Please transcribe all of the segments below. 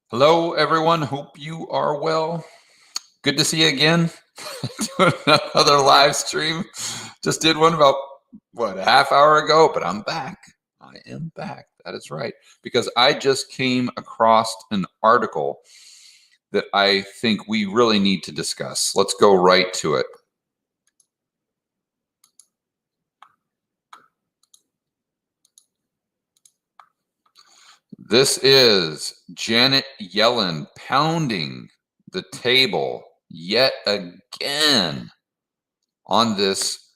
Hello, everyone. Hope you are well. Good to see you again. Doing another live stream. Just did one about, a half hour ago, but I'm back. I am back. That is right. Because I just came across an article that I think we really need to discuss. Let's go right to it. This is Janet Yellen pounding the table yet again on this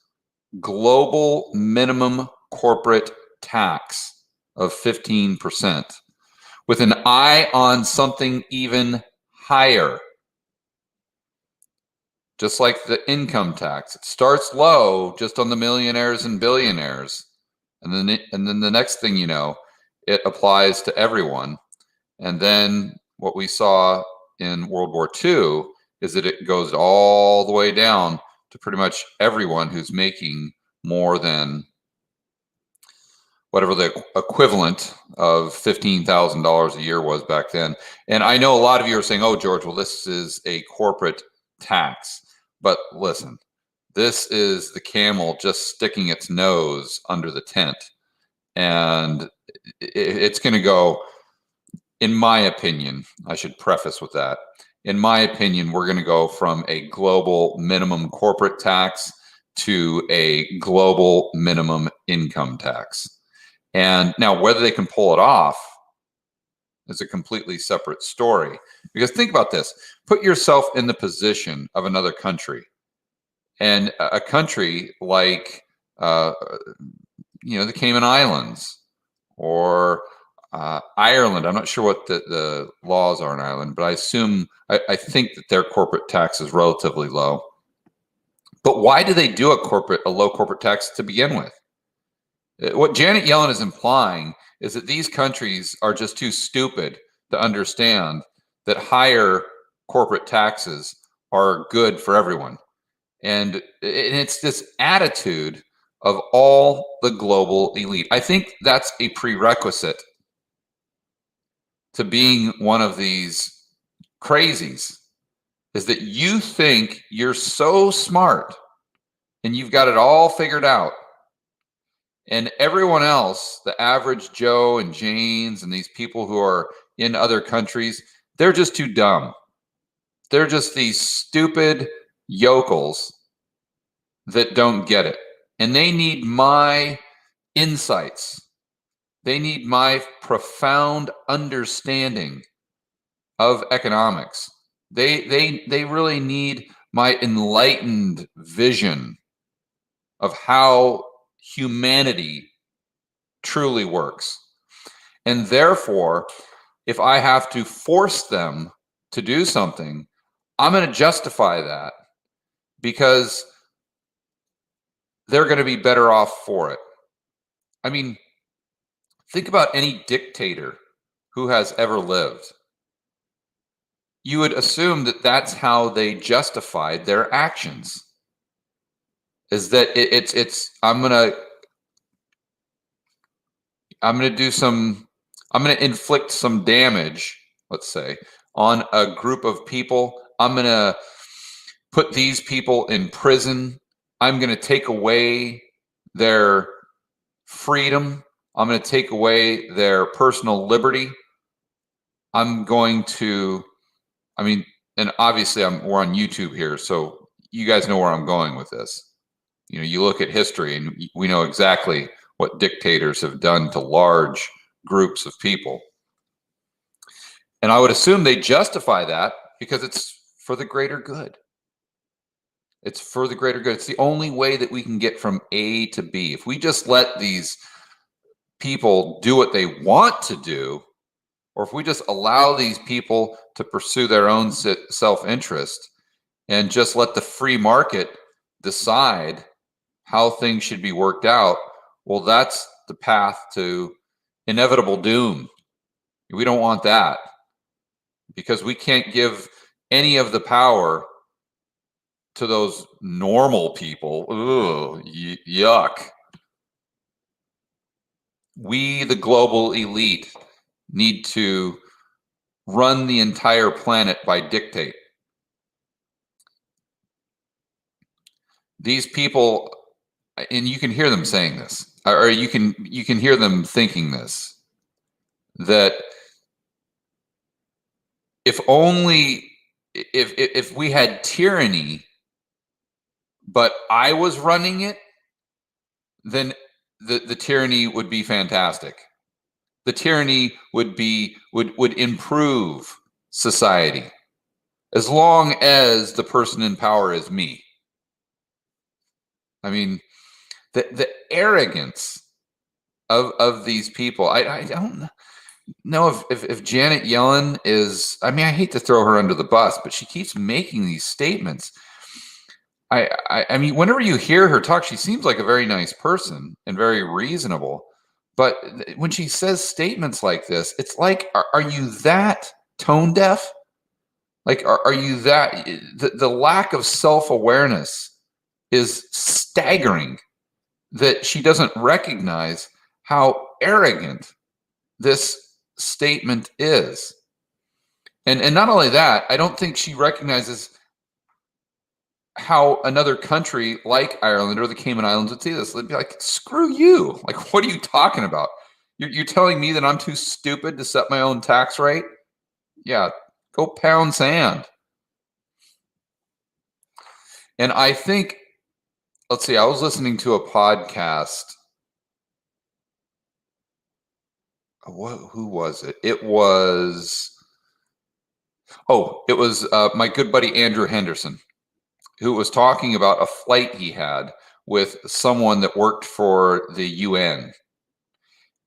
global minimum corporate tax of 15%, with an eye on something even higher. Just like the income tax, it starts low just on the millionaires and billionaires, and then the next thing you know, it applies to everyone. And then what we saw in World War II is that it goes all the way down to pretty much everyone who's making more than whatever the equivalent of $15,000 a year was back then. And I know a lot of you are saying, oh, George, well, this is a corporate tax. But listen, this is the camel just sticking its nose under the tent. And it's going to go, in my opinion, I should preface with that. In my opinion, we're going to go from a global minimum corporate tax to a global minimum income tax. And now whether they can pull it off is a completely separate story. Because think about this. Put yourself in the position of another country. And a country like, the Cayman Islands or Ireland. I'm not sure what the laws are in Ireland, but I think that their corporate tax is relatively low. But why do they do a low corporate tax to begin with? What Janet Yellen is implying is that these countries are just too stupid to understand that higher corporate taxes are good for everyone. And it's this attitude of all the global elite. I think that's a prerequisite to being one of these crazies, is that you think you're so smart and you've got it all figured out. And everyone else, the average Joe and Janes and these people who are in other countries, they're just too dumb. They're just these stupid yokels that don't get it. And they need my insights. They need my profound understanding of economics. They really need my enlightened vision of how humanity truly works. And therefore, if I have to force them to do something, I'm going to justify that because they're going to be better off for it. I mean, think about any dictator who has ever lived. You would assume that that's how they justified their actions. Is that I'm gonna inflict some damage, let's say, on a group of people. I'm gonna put these people in prison. I'm gonna take away their freedom. I'm gonna take away their personal liberty. I'm going to, and obviously we're on YouTube here, so you guys know where I'm going with this. You look at history and we know exactly what dictators have done to large groups of people. And I would assume they justify that because it's for the greater good. It's for the greater good. It's the only way that we can get from A to B. If we just let these people do what they want to do, or if we just allow these people to pursue their own self-interest and just let the free market decide how things should be worked out, well, that's the path to inevitable doom. We don't want that because we can't give any of the power to those normal people. Ugh, yuck. We, the global elite, need to run the entire planet by dictate. These people, and you can hear them saying this, or you can hear them thinking this, that if we had tyranny, but I was running it, then the tyranny would be fantastic. The tyranny would improve society, as long as the person in power is me. I mean, the arrogance of these people. I don't know if Janet Yellen is. I mean, I hate to throw her under the bus, but she keeps making these statements. I mean, whenever you hear her talk, she seems like a very nice person and very reasonable. But when she says statements like this, it's like, are you that tone deaf? Like, are you that? The lack of self-awareness is staggering, that she doesn't recognize how arrogant this statement is. And not only that, I don't think she recognizes how another country like Ireland or the Cayman Islands would see this. They'd be like, screw you. Like, what are you talking about? You're telling me that I'm too stupid to set my own tax rate? Yeah, go pound sand. And I think, let's see, I was listening to a podcast. Who was it? It was my good buddy Andrew Henderson, who was talking about a flight he had with someone that worked for the UN.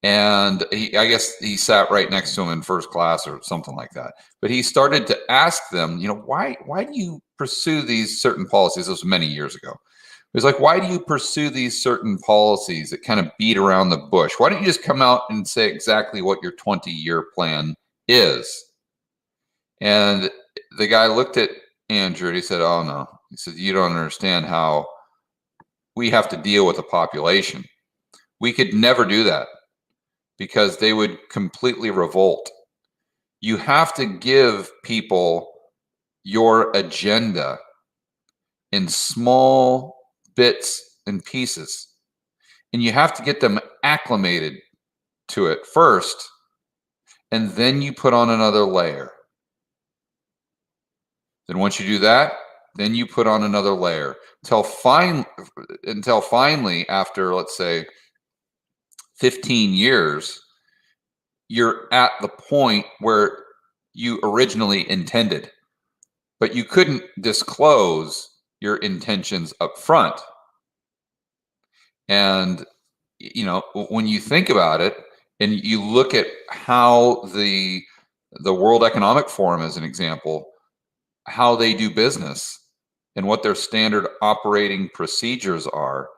And I guess he sat right next to him in first class or something like that. But he started to ask them, why do you pursue these certain policies? This was many years ago. It was like, why do you pursue these certain policies that kind of beat around the bush? Why don't you just come out and say exactly what your 20-year plan is? And the guy looked at Andrew and he said, oh, no. He said, you don't understand how we have to deal with the population. We could never do that because they would completely revolt. You have to give people your agenda in small bits and pieces, and you have to get them acclimated to it first, and then you put on another layer. Then once you do that, then you put on another layer until finally, after, let's say, 15 years, you're at the point where you originally intended, but you couldn't disclose your intentions up front. And, when you think about it and you look at how the World Economic Forum, as an example, how they do business and what their standard operating procedures are,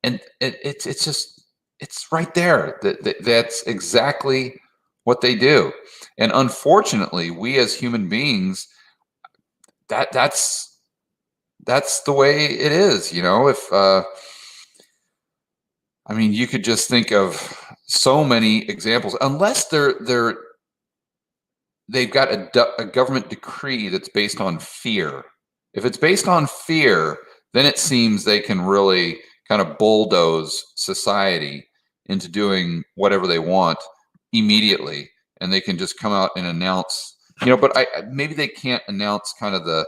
and it's right there. That's exactly what they do. And unfortunately, we as human beings, that's the way it is. If I mean, you could just think of so many examples, unless they've got a government decree that's based on fear. If it's based on fear, then it seems they can really kind of bulldoze society into doing whatever they want immediately, and they can just come out and announce, but maybe they can't announce kind of the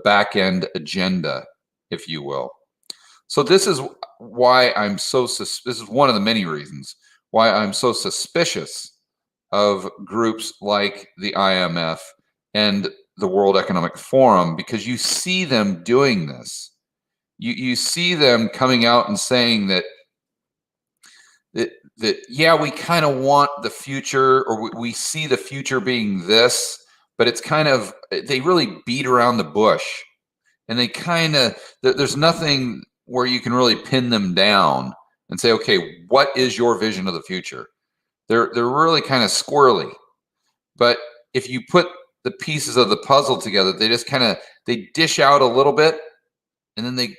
back-end agenda, if you will. So this is why this is one of the many reasons why I'm so suspicious of groups like the IMF and the World Economic Forum, because you see them doing this. You see them coming out and saying that yeah, we kind of want the future, or we see the future being this, but it's kind of, they really beat around the bush, and they kind of, there's nothing where you can really pin them down and say, okay, what is your vision of the future? They're really kind of squirrely. But if you put the pieces of the puzzle together, they just kind of, they dish out a little bit, and then they,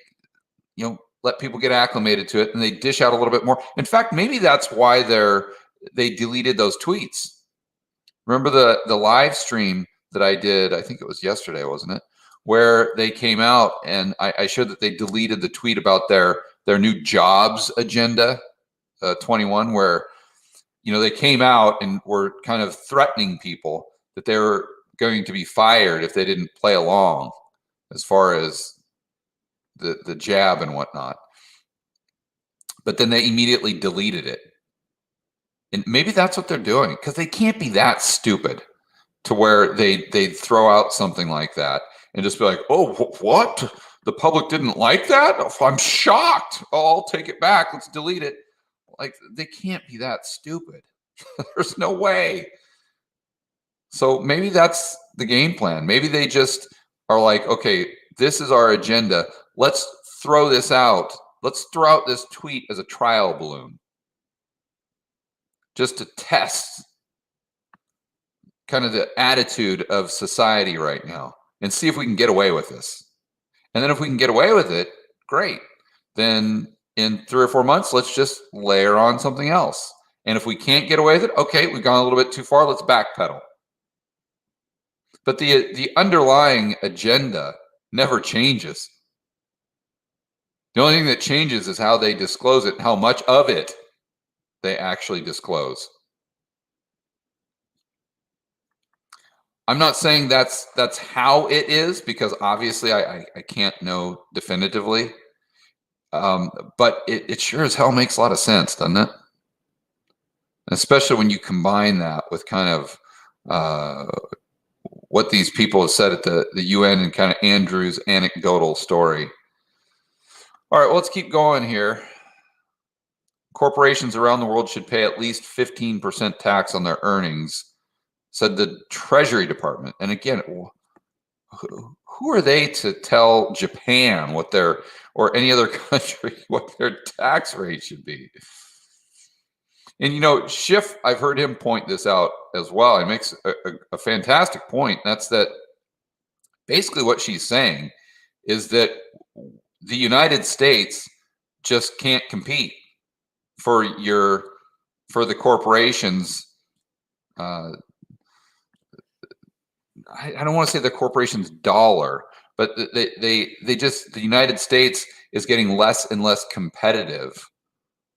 let people get acclimated to it, and they dish out a little bit more. In fact, maybe that's why they deleted those tweets, Remember the live stream that I did? I think it was yesterday, wasn't it? Where they came out and I showed that they deleted the tweet about their new jobs agenda 21, where they came out and were kind of threatening people that they were going to be fired if they didn't play along as far as the jab and whatnot. But then they immediately deleted it. And maybe that's what they're doing, because they can't be that stupid to where they'd throw out something like that and just be like, oh, what? The public didn't like that? I'm shocked. Oh, I'll take it back. Let's delete it. Like, they can't be that stupid. There's no way. So maybe that's the game plan. Maybe they just are like, okay, this is our agenda. Let's throw this out. Let's throw out this tweet as a trial balloon, just to test kind of the attitude of society right now and see if we can get away with this. And then if we can get away with it, great. Then in 3 or 4 months, let's just layer on something else. And if we can't get away with it, okay, we've gone a little bit too far, let's backpedal. But the underlying agenda never changes. The only thing that changes is how they disclose it, how much of it they actually disclose. I'm not saying that's how it is, because obviously I can't know definitively. But it sure as hell makes a lot of sense, doesn't it? Especially when you combine that with kind of what these people have said at the UN and kind of Andrew's anecdotal story. All right, well, let's keep going here. Corporations around the world should pay at least 15% tax on their earnings, said the Treasury Department. And again, who are they to tell Japan what their, or any other country, what their tax rate should be? And Schiff, I've heard him point this out as well. He makes a fantastic point. That's that basically what she's saying is that the United States just can't compete for the corporations. I don't want to say the corporation's dollar, but the United States is getting less and less competitive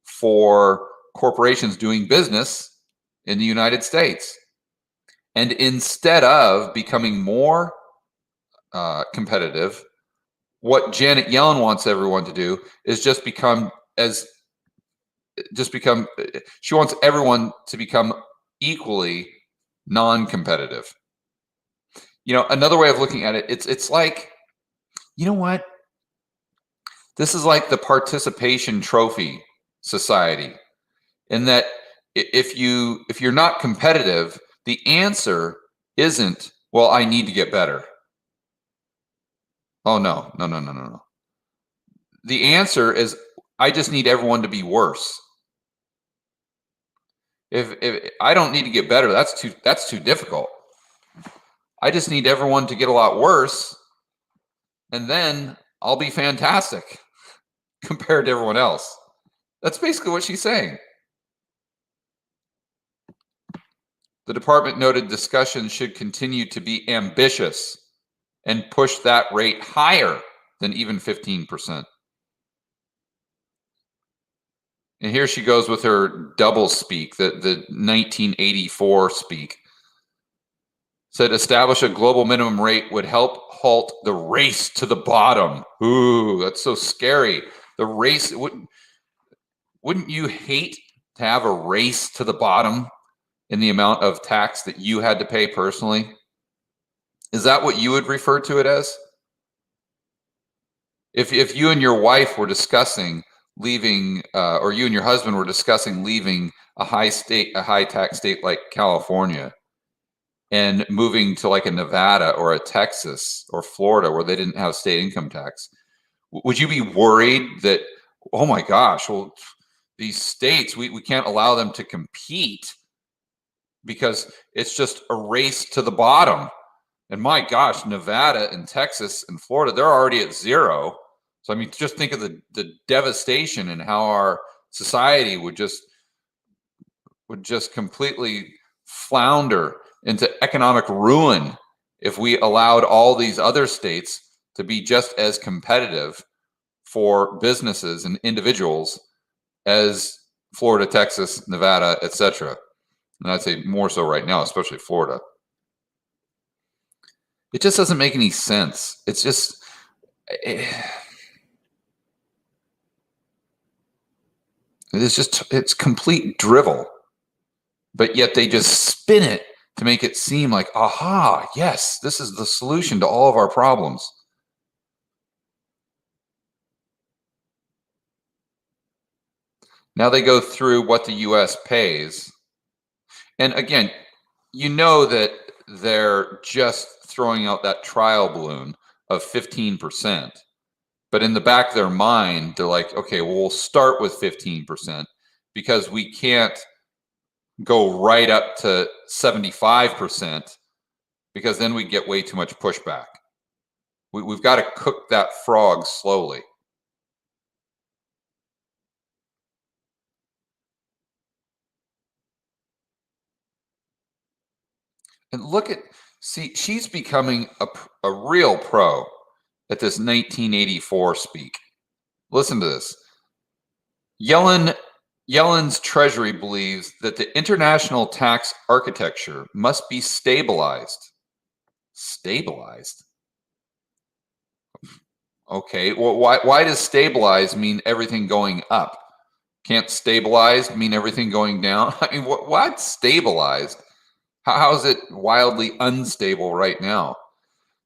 for corporations doing business in the United States. And instead of becoming more competitive, what Janet Yellen wants everyone to do is she wants everyone to become equally non-competitive. Another way of looking at it, it's like, you know what? This is like the participation trophy society, in that if you're not competitive, the answer isn't, well, I need to get better. Oh, no. The answer is, I just need everyone to be worse. If I don't need to get better, that's too difficult. I just need everyone to get a lot worse, and then I'll be fantastic compared to everyone else. That's basically what she's saying. The department noted discussions should continue to be ambitious and push that rate higher than even 15%. And here she goes with her double speak, the 1984 speak. Said establish a global minimum rate would help halt the race to the bottom. Ooh, that's so scary. The race, wouldn't you hate to have a race to the bottom in the amount of tax that you had to pay personally? Is that what you would refer to it as? If you and your wife were discussing leaving, or you and your husband were discussing leaving a high tax state like California and moving to like a Nevada or a Texas or Florida where they didn't have state income tax, would you be worried that, oh my gosh, well, these states, we can't allow them to compete because it's just a race to the bottom? And my gosh, Nevada and Texas and Florida, they're already at zero. So, I mean, just think of the devastation and how our society would just completely flounder. into economic ruin if we allowed all these other states to be just as competitive for businesses and individuals as Florida, Texas, Nevada, etc. And I'd say more so right now, especially Florida. It just doesn't make any sense. It's just, it's complete drivel. But yet they just spin it to make it seem like, aha, yes, this is the solution to all of our problems. Now they go through what the US pays. And again, you know that they're just throwing out that trial balloon of 15%. But in the back of their mind, they're like, okay, well, we'll start with 15% because we can't go right up to 75% because then we get way too much pushback. We've got to cook that frog slowly. And look at, see, she's becoming a real pro at this 1984 speak. Listen to this. Yellen's Treasury believes that the international tax architecture must be stabilized. Stabilized? Okay, well, why does stabilize mean everything going up? Can't stabilized mean everything going down? I mean, what's stabilized? How is it wildly unstable right now?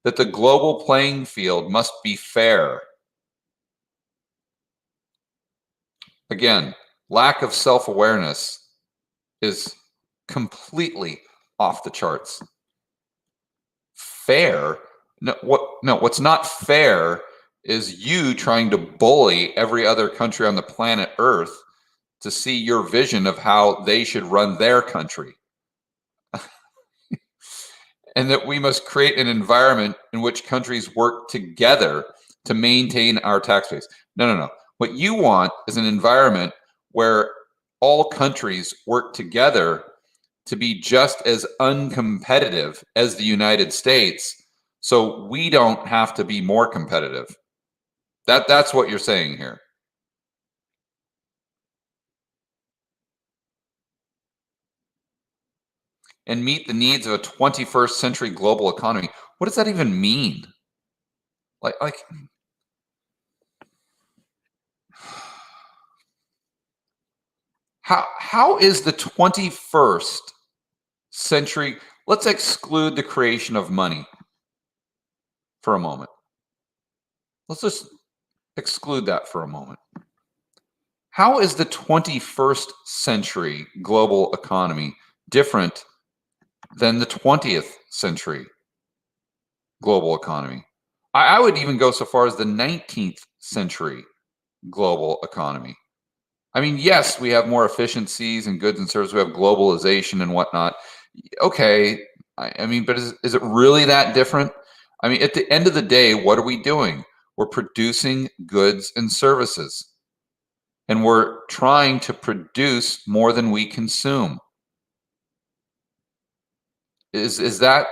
That the global playing field must be fair. Again, lack of self-awareness is completely off the charts. Fair? No, what's not fair is you trying to bully every other country on the planet Earth to see your vision of how they should run their country. And that we must create an environment in which countries work together to maintain our tax base. No. What you want is an environment where all countries work together to be just as uncompetitive as the United States, so we don't have to be more competitive. That's what you're saying here. And meet the needs of a 21st century global economy. What does that even mean? Like how is the 21st century? Let's exclude the creation of money for a moment. Let's just exclude that for a moment. How is the 21st century global economy different than the 20th century global economy? I would even go so far as the 19th century global economy. I mean, yes, we have more efficiencies and goods and services. We have globalization and whatnot. Okay, I mean, but is it really that different? I mean, at the end of the day, what are we doing? We're producing goods and services. And we're trying to produce more than we consume. Is that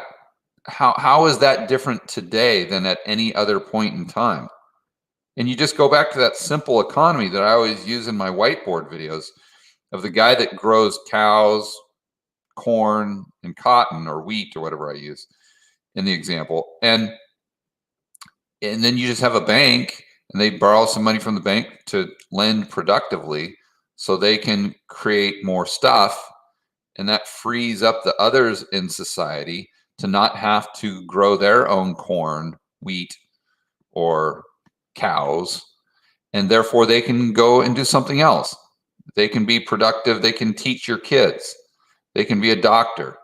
how is that different today than at any other point in time? And you just go back to that simple economy that I always use in my whiteboard videos of the guy that grows cows, corn, and cotton or wheat or whatever I use in the example. And then you just have a bank and they borrow some money from the bank to lend productively so they can create more stuff. And that frees up the others in society to not have to grow their own corn, wheat, or cows. And therefore they can go and do something else. They can be productive. They can teach your kids. They can be a doctor.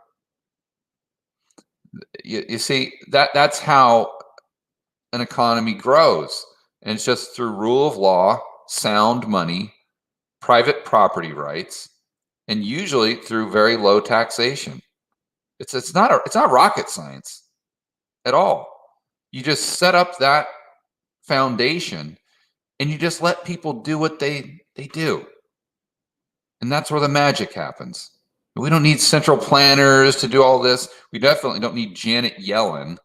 You see, that's how an economy grows. And it's just through rule of law, sound money, private property rights, and usually through very low taxation. It's not rocket science at all. You just set up that foundation and you just let people do what they do. And that's where the magic happens. We don't need central planners to do all this. We definitely don't need Janet Yellen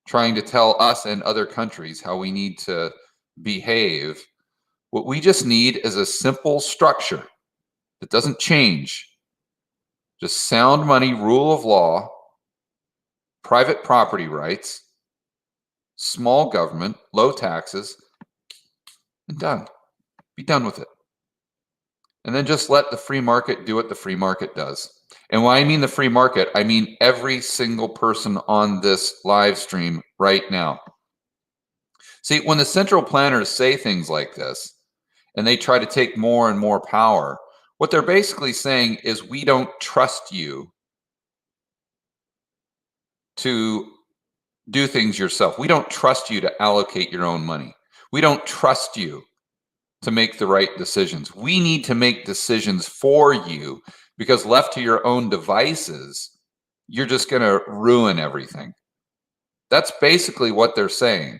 trying to tell us and other countries how we need to behave. What we just need is a simple structure that doesn't change. Just sound money, rule of law, private property rights, small government, low taxes, and done. Be done with it. And then just let the free market do what the free market does. And when I mean the free market, I mean every single person on this live stream right now. See, when the central planners say things like this, and they try to take more and more power, what they're basically saying is, we don't trust you to do things yourself. We don't trust you to allocate your own money. We don't trust you to make the right decisions. We need to make decisions for you, because left to your own devices, you're just going to ruin everything. That's basically what they're saying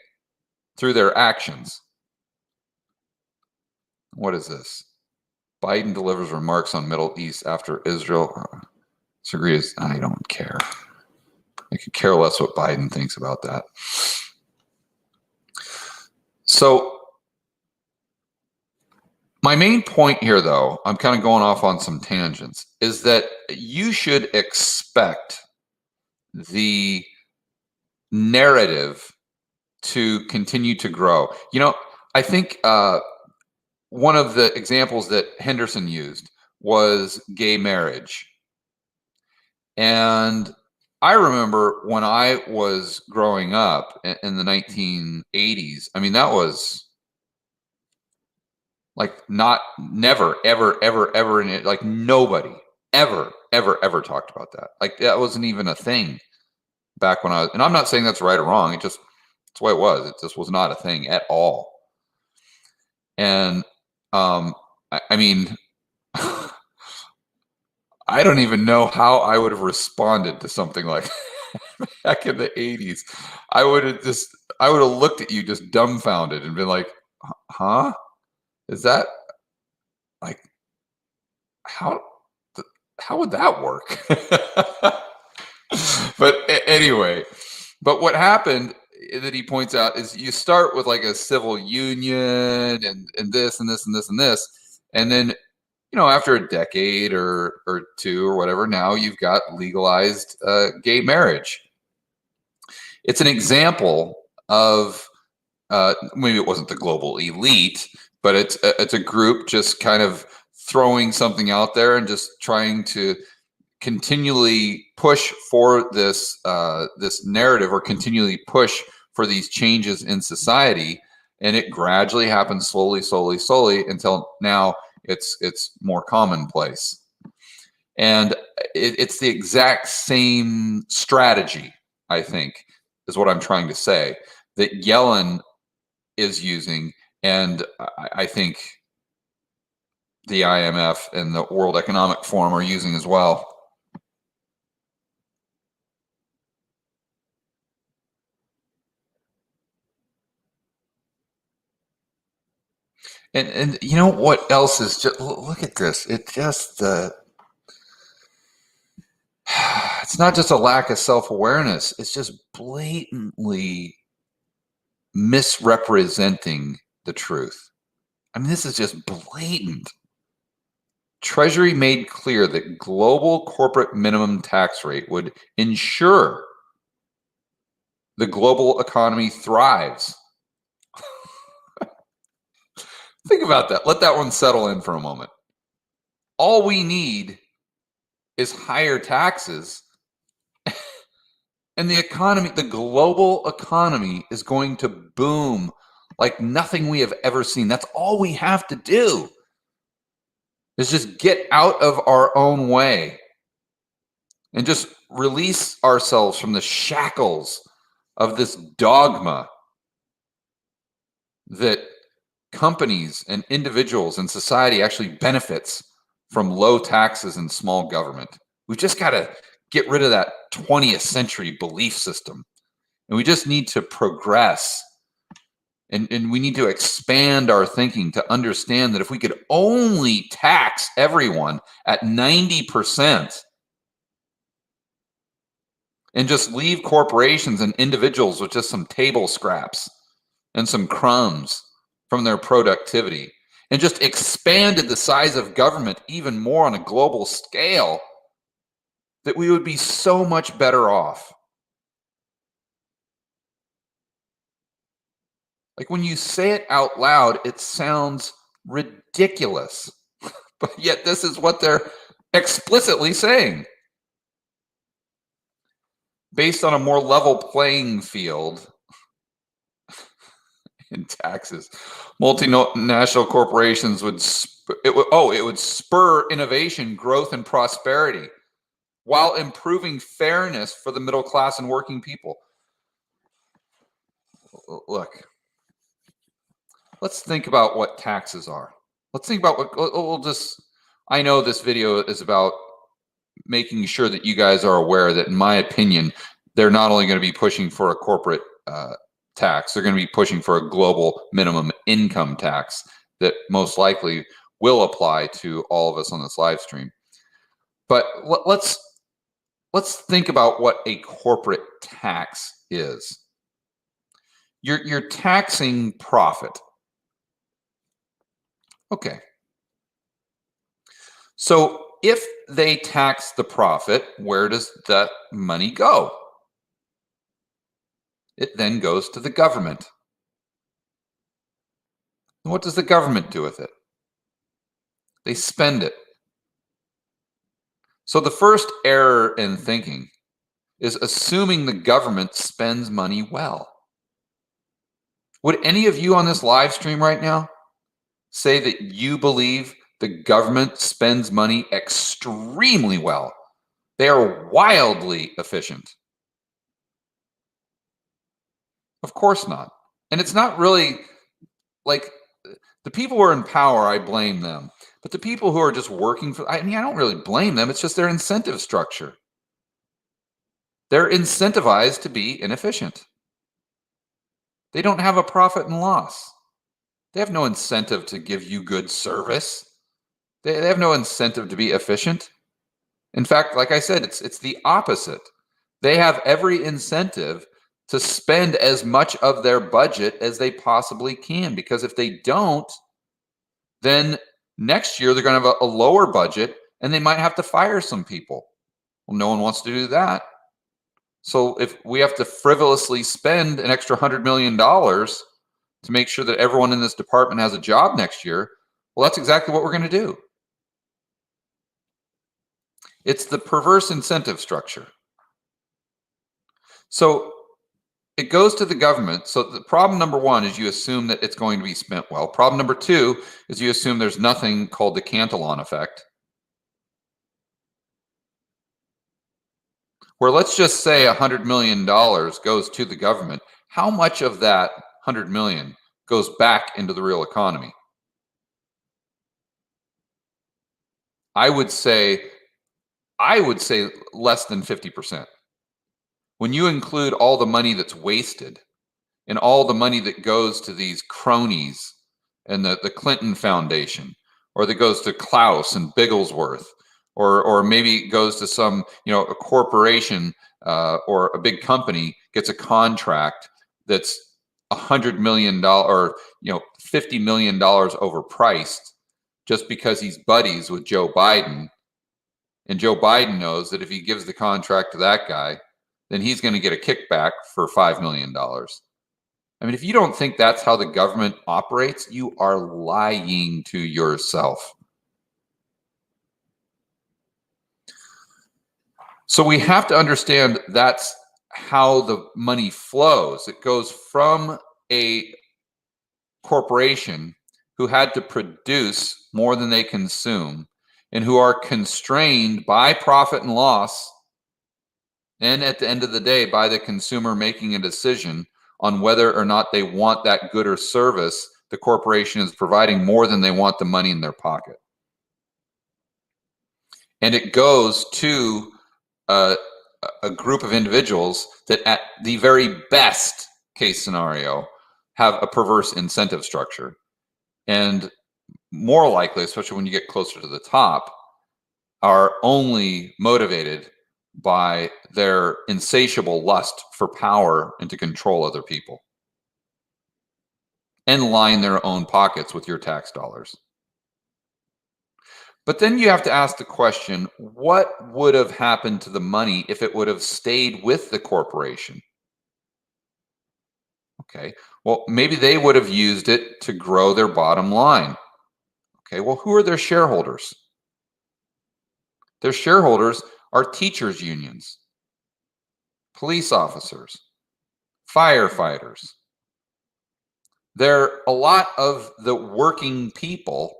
through their actions. What is this? Biden delivers remarks on Middle East after Israel disagrees. I don't care. I could care less what Biden thinks about that. So my main point here, though, I'm kind of going off on some tangents, is that you should expect the narrative to continue to grow. You know, I think one of the examples that Henderson used was gay marriage. And I remember when I was growing up in the 1980s, I mean, that was like never, ever in it. Like nobody ever talked about that. Like that wasn't even a thing back when I was, and I'm not saying that's right or wrong. That's the way it was. It just was not a thing at all. And I mean, I don't even know how I would have responded to something like back in the 80s. I would have looked at you just dumbfounded and been like, huh? Is that like, how would that work? But anyway, but what happened that he points out is, you start with like a civil union and this and this and this and this. And then, you know, after a decade or two or whatever, now you've got legalized gay marriage. It's an example of, maybe it wasn't the global elite, but it's a group just kind of throwing something out there and just trying to continually push for this this narrative, or continually push for these changes in society. And it gradually happens slowly until now it's more commonplace. And it's the exact same strategy, I think, is what I'm trying to say, that Yellen is using, and I think the IMF and the World Economic Forum are using as well. And you know what else is, just look at this. It just it's not just a lack of self-awareness. It's just blatantly misrepresenting the truth. I mean, this is just blatant. Treasury made clear that global corporate minimum tax rate would ensure the global economy thrives. Think about that. Let that one settle in for a moment. All we need is higher taxes, and the economy, the global economy, is going to boom like nothing we have ever seen. That's all we have to do, is just get out of our own way and just release ourselves from the shackles of this dogma that companies and individuals and society actually benefits from low taxes and small government. We've just got to get rid of that 20th century belief system. And we just need to progress. And we need to expand our thinking to understand that if we could only tax everyone at 90%, and just leave corporations and individuals with just some table scraps and some crumbs from their productivity, and just expanded the size of government even more on a global scale, that we would be so much better off. Like, when you say it out loud, it sounds ridiculous, but yet this is what they're explicitly saying. Based on a more level playing field in taxes, multinational corporations would spur innovation, growth, and prosperity while improving fairness for the middle class and working people. Look, let's think about what taxes are. Let's think about I know this video is about making sure that you guys are aware that, in my opinion, they're not only going to be pushing for a corporate tax, they're going to be pushing for a global minimum income tax that most likely will apply to all of us on this live stream. But let's think about what a corporate tax is. You're taxing profit. Okay. So if they tax the profit, where does that money go? It then goes to the government. And what does the government do with it? They spend it. So the first error in thinking is assuming the government spends money well. Would any of you on this live stream right now say that you believe the government spends money extremely well? They are wildly efficient. Of course not. And it's not really like the people who are in power, I blame them. But the people who are just working for, I don't really blame them. It's just their incentive structure. They're incentivized to be inefficient. They don't have a profit and loss. They have no incentive to give you good service. They have no incentive to be efficient. In fact, like I said, it's the opposite. They have every incentive to spend as much of their budget as they possibly can, because if they don't, then next year they're going to have a lower budget and they might have to fire some people. Well, no one wants to do that. So if we have to frivolously spend an extra $100 million to make sure that everyone in this department has a job next year, well, that's exactly what we're going to do. It's the perverse incentive structure. So it goes to the government. So the problem number one is you assume that it's going to be spent well. Problem number two is you assume there's nothing called the Cantillon effect, where let's just say $100 million goes to the government. How much of that $100 million goes back into the real economy? I would say less than 50%. When you include all the money that's wasted and all the money that goes to these cronies and the Clinton Foundation, or that goes to Klaus and Bigglesworth, or maybe it goes to some, a corporation or a big company gets a contract that's $100 million or $50 million overpriced just because he's buddies with Joe Biden, and Joe Biden knows that if he gives the contract to that guy, then he's going to get a kickback for $5 million. I mean, if you don't think that's how the government operates, you are lying to yourself. So we have to understand that's how the money flows. It goes from a corporation who had to produce more than they consume and who are constrained by profit and loss, and at the end of the day, by the consumer making a decision on whether or not they want that good or service the corporation is providing more than they want the money in their pocket. And it goes to a group of individuals that at the very best case scenario have a perverse incentive structure. And more likely, especially when you get closer to the top, are only motivated by their insatiable lust for power and to control other people and line their own pockets with your tax dollars. But then you have to ask the question, what would have happened to the money if it would have stayed with the corporation? Okay, well, maybe they would have used it to grow their bottom line. Okay, well, who are their shareholders? Their shareholders are teachers' unions, police officers, firefighters. They're a lot of the working people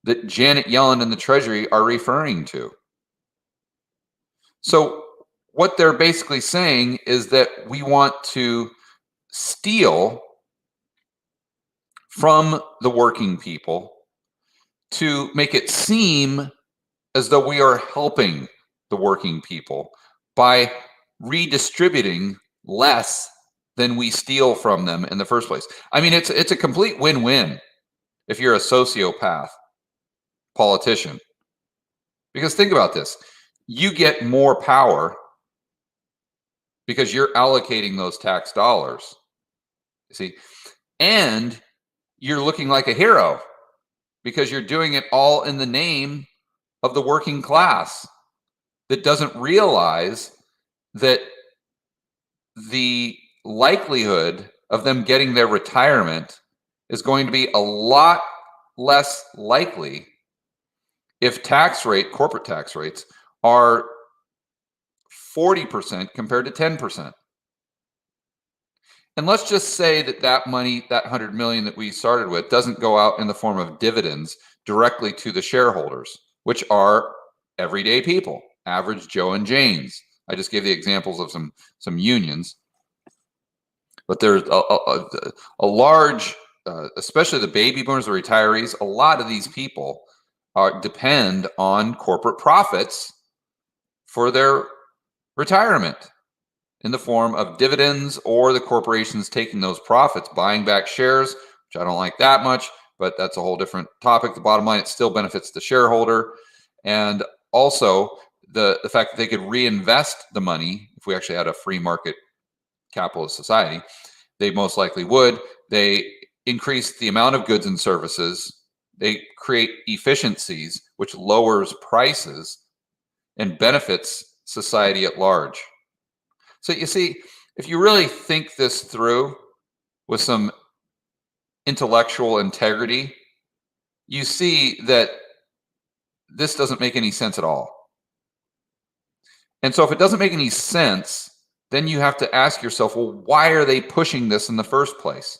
that Janet Yellen and the Treasury are referring to. So what they're basically saying is that we want to steal from the working people to make it seem as though we are helping the working people by redistributing less than we steal from them in the first place. I mean, it's a complete win-win if you're a sociopath politician. Because think about this. You get more power because you're allocating those tax dollars. You see, and you're looking like a hero because you're doing it all in the name of the working class that doesn't realize that the likelihood of them getting their retirement is going to be a lot less likely if corporate tax rates are 40% compared to 10%. And let's just say that money, that 100 million that we started with, doesn't go out in the form of dividends directly to the shareholders, which are everyday people, average Joe and Janes. I just gave the examples of some unions, but there's a large, especially the baby boomers, the retirees. A lot of these people depend on corporate profits for their retirement in the form of dividends, or the corporations taking those profits, buying back shares, which I don't like that much, but that's a whole different topic. The bottom line, it still benefits the shareholder. And also the fact that they could reinvest the money if we actually had a free market capitalist society. They most likely would. They increase the amount of goods and services. They create efficiencies, which lowers prices and benefits society at large. So you see, if you really think this through with some intellectual integrity, you see that this doesn't make any sense at all. And so if it doesn't make any sense, then you have to ask yourself, well, why are they pushing this in the first place?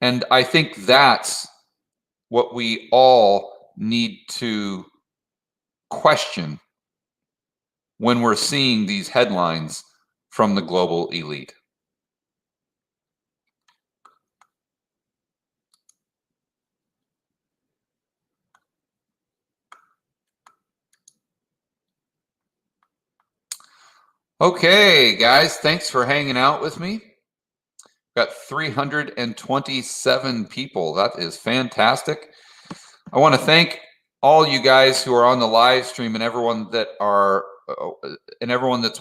And I think that's what we all need to question when we're seeing these headlines from the global elite. Okay, guys, thanks for hanging out with me. Got 327 people. That is fantastic. I want to thank all you guys who are on the live stream and everyone that's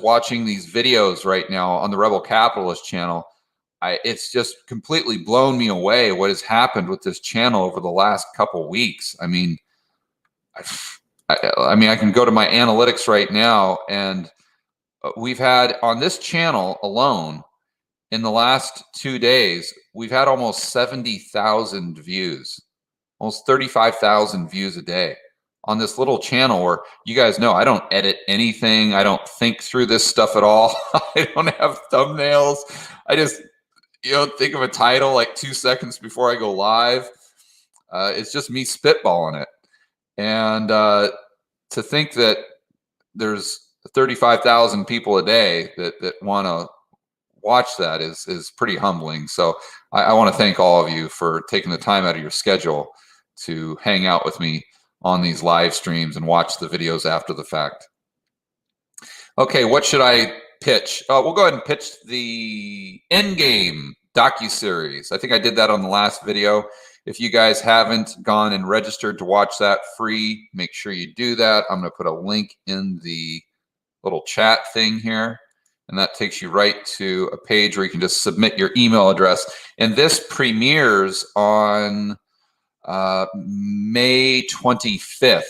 watching these videos right now on the Rebel Capitalist channel. It's just completely blown me away what has happened with this channel over the last couple weeks. I mean, I can go to my analytics right now, and we've had on this channel alone in the last 2 days, we've had almost 70,000 views, almost 35,000 views a day on this little channel where you guys know I don't edit anything. I don't think through this stuff at all. I don't have thumbnails. I just, think of a title like 2 seconds before I go live. It's just me spitballing it. And to think that there's 35,000 people a day that want to watch that is pretty humbling. So I want to thank all of you for taking the time out of your schedule to hang out with me on these live streams and watch the videos after the fact. Okay, what should I pitch? We'll go ahead and pitch the Endgame docuseries. I think I did that on the last video. If you guys haven't gone and registered to watch that free, make sure you do that. I'm going to put a link in the little chat thing here, and that takes you right to a page where you can just submit your email address. And this premieres on May 25th,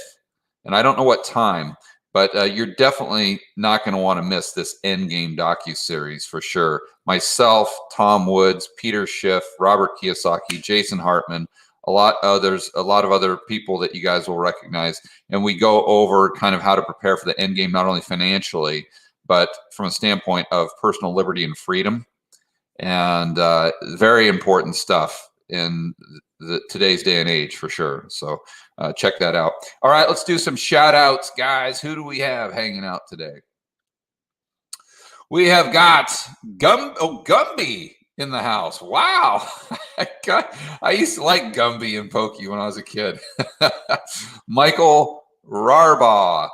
and I don't know what time, but you're definitely not going to want to miss this Endgame docuseries for sure. Myself, Tom Woods, Peter Schiff, Robert Kiyosaki, Jason Hartman, a lot of other people that you guys will recognize, and we go over kind of how to prepare for the Endgame, not only financially, but from a standpoint of personal liberty and freedom, and very important stuff in today's day and age for sure. So check that out. All right, let's do some shout outs, guys. Who do we have hanging out today? We have got Gumby in the house. Wow. I used to like Gumby and Pokey when I was a kid. Michael Rarbaugh,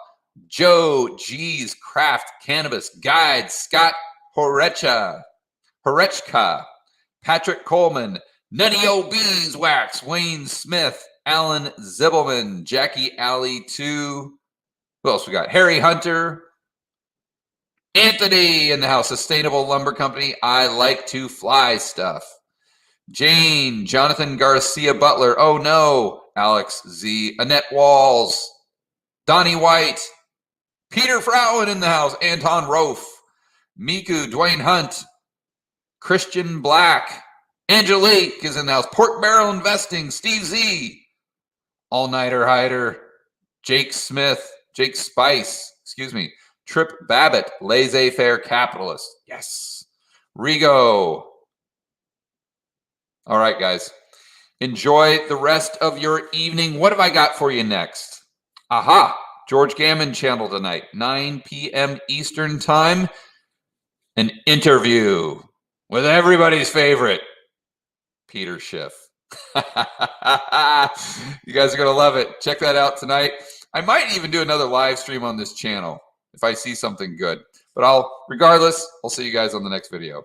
Joe G's Craft Cannabis Guide, Scott Horechka, Patrick Coleman, Nutty O Beeswax, Wayne Smith, Alan Zibbelman, Jackie Alley 2. Who else we got? Harry Hunter, Anthony in the house, Sustainable Lumber Company, I Like to Fly Stuff. Jane, Jonathan Garcia Butler, Oh No, Alex Z, Annette Walls, Donnie White, Peter Frauen in the house, Anton Rofe, Miku, Dwayne Hunt, Christian Black, Angelique is in the house, Pork Barrel Investing, Steve Z, All Nighter Hider, Jake Spice, Trip Babbitt, Laissez-Faire Capitalist, yes, Rigo. All right, guys, enjoy the rest of your evening. What have I got for you next? Aha, George Gammon channel tonight, 9 p.m. Eastern time, an interview with everybody's favorite, Peter Schiff. You guys are going to love it. Check that out tonight. I might even do another live stream on this channel if I see something good. But regardless, I'll see you guys on the next video.